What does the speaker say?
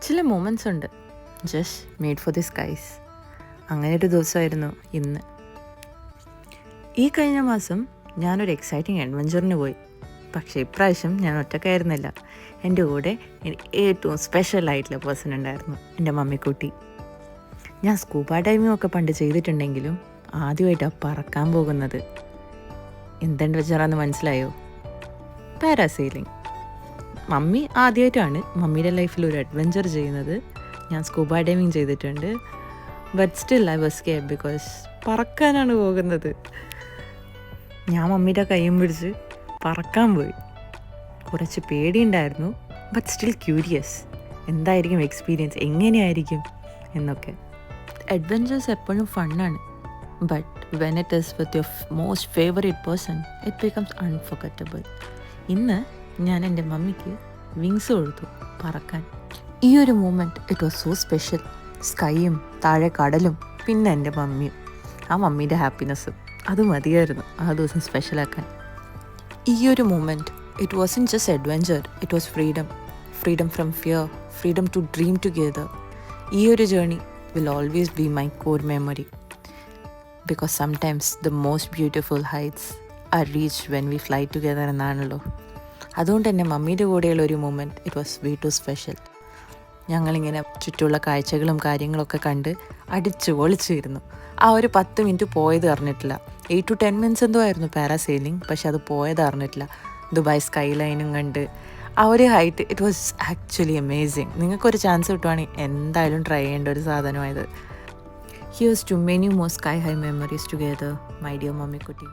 ചില മൊമെൻറ്റ്സ് ഉണ്ട് just made for the skies. അങ്ങനെ ഒരു ദിവസമായിരുന്നു ഇന്ന്. ഈ കഴിഞ്ഞ മാസം ഞാനൊരു എക്സൈറ്റിംഗ് അഡ്വഞ്ചറിന് പോയി. പക്ഷേ ഇപ്രാവശ്യം ഞാൻ ഒറ്റക്കായിരുന്നില്ല. എൻ്റെ കൂടെ ഏറ്റവും സ്പെഷ്യലായിട്ടുള്ള പേഴ്സൺ ഉണ്ടായിരുന്നു, എൻ്റെ മമ്മിക്കുട്ടി. ഞാൻ സ്കൂബ ഡൈവിംഗ് ഒക്കെ പണ്ട് ചെയ്തിട്ടുണ്ടെങ്കിലും ആദ്യമായിട്ടാണ് പറക്കാൻ പോകുന്നത്. എന്തെന്ന് മനസ്സിലായോ? പാരാസെയിലിംഗ്. മമ്മി ആദ്യമായിട്ടാണ് മമ്മിയുടെ ലൈഫിൽ ഒരു അഡ്വഞ്ചർ ചെയ്യുന്നത്. ഞാൻ സ്കൂബ ഡൈവിംഗ് ചെയ്തിട്ടുണ്ട്. But still I was scared because പറക്കാനാണ് പോകുന്നത്. ഞാൻ മമ്മിയുടെ കൈയും പിടിച്ച് പറക്കാൻ പോയി. കുറച്ച് പേടിയുണ്ടായിരുന്നു, ബട്ട് സ്റ്റിൽ ക്യൂരിയസ്. എന്തായിരിക്കും എക്സ്പീരിയൻസ്, എങ്ങനെയായിരിക്കും എന്നൊക്കെ. അഡ്വഞ്ചേഴ്സ് എപ്പോഴും ഫണ്ണാണ്, but when it is with your most favourite person it becomes unforgettable. ഇന്ന് ഞാൻ എൻ്റെ മമ്മിക്ക് വിങ്സ് കൊടുത്തു പറക്കാൻ. ഈ ഒരു moment it was so special. സ്കൈയും താഴെ കടലും പിന്നെ എൻ്റെ മമ്മിയും, ആ മമ്മീൻ്റെ ഹാപ്പിനെസ്സും, അത് മതിയായിരുന്നു ആ ദിവസം സ്പെഷ്യലാക്കാൻ. ഈ ഒരു moment it wasn't just adventure, it was freedom from fear, freedom to dream together. ഈ ഒരു journey will always be my core memory because sometimes the most beautiful heights are reach when we fly together എന്നാണല്ലോ. അതുകൊണ്ട് തന്നെ മമ്മിയുടെ കൂടെയുള്ള ഒരു moment it was way too special. ഞങ്ങളിങ്ങനെ ചുറ്റുമുള്ള കാഴ്ചകളും കാര്യങ്ങളൊക്കെ കണ്ട് അടിച്ചു പൊളിച്ചിരുന്നു. ആ ഒരു 10 മിനിറ്റ് പോയത് അറിഞ്ഞിട്ടില്ല. 8 to 10 minutes എന്തോ ആയിരുന്നു പാരാസെയിലിംഗ്, പക്ഷെ അത് പോയത് അറിഞ്ഞിട്ടില്ല. ദുബായ് സ്കൈ ലൈനും കണ്ട് ആ ഒരു height it was actually amazing. നിങ്ങൾക്കൊരു ചാൻസ് കിട്ടുവാണെങ്കിൽ എന്തായാലും ട്രൈ ചെയ്യേണ്ട ഒരു സാധനമായത്. Here's to many more sky high memories together, my dear Mammikutty.